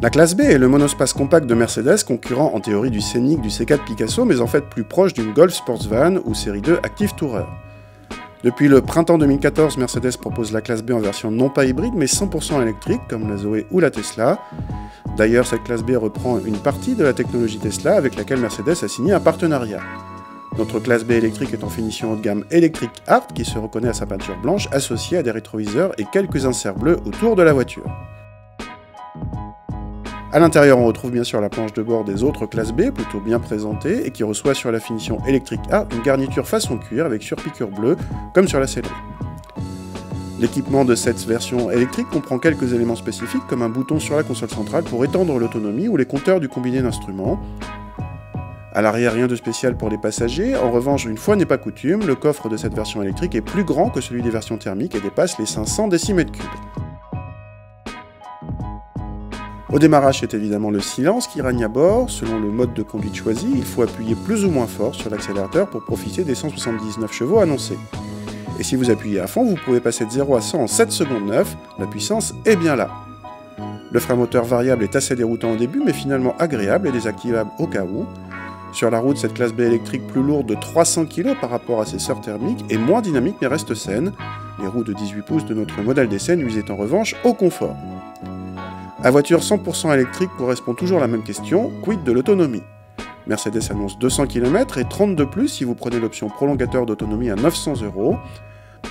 La classe B est le monospace compact de Mercedes, concurrent en théorie du Scénic, du C4 Picasso, mais en fait plus proche d'une Golf Sportsvan ou Série 2 Active Tourer. Depuis le printemps 2014, Mercedes propose la classe B en version non pas hybride, mais 100% électrique, comme la Zoé ou la Tesla. D'ailleurs, cette classe B reprend une partie de la technologie Tesla, avec laquelle Mercedes a signé un partenariat. Notre classe B électrique est en finition haut de gamme Electric Art, qui se reconnaît à sa peinture blanche, associée à des rétroviseurs et quelques inserts bleus autour de la voiture. A l'intérieur, on retrouve bien sûr la planche de bord des autres classes B, plutôt bien présentée, et qui reçoit sur la finition Electric Art une garniture façon cuir avec surpiqûre bleue, comme sur la sellerie. L'équipement de cette version électrique comprend quelques éléments spécifiques, comme un bouton sur la console centrale pour étendre l'autonomie ou les compteurs du combiné d'instruments. À l'arrière, rien de spécial pour les passagers. En revanche, une fois n'est pas coutume, le coffre de cette version électrique est plus grand que celui des versions thermiques et dépasse les 500 décimètres cubes. Au démarrage, c'est évidemment le silence qui règne à bord. Selon le mode de conduite choisi, il faut appuyer plus ou moins fort sur l'accélérateur pour profiter des 179 chevaux annoncés. Et si vous appuyez à fond, vous pouvez passer de 0 à 100 en 7 secondes 9, la puissance est bien là. Le frein moteur variable est assez déroutant au début, mais finalement agréable et désactivable au cas où. Sur la route, cette classe B électrique plus lourde de 300 kg par rapport à ses sœurs thermiques est moins dynamique mais reste saine. Les roues de 18 pouces de notre modèle d'essai nuisaient en revanche au confort. À voiture 100% électrique correspond toujours à la même question, quid de l'autonomie? Mercedes annonce 200 km et 30 de plus si vous prenez l'option prolongateur d'autonomie à 900 €.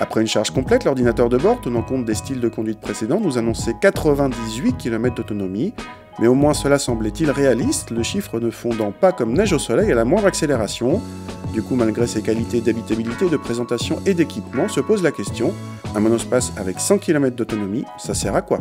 Après une charge complète, l'ordinateur de bord, tenant compte des styles de conduite précédents, nous annonçait 98 km d'autonomie, mais au moins cela semblait-il réaliste, le chiffre ne fondant pas comme neige au soleil à la moindre accélération. Du coup, malgré ses qualités d'habitabilité, de présentation et d'équipement, se pose la question, un monospace avec 100 km d'autonomie, ça sert à quoi ?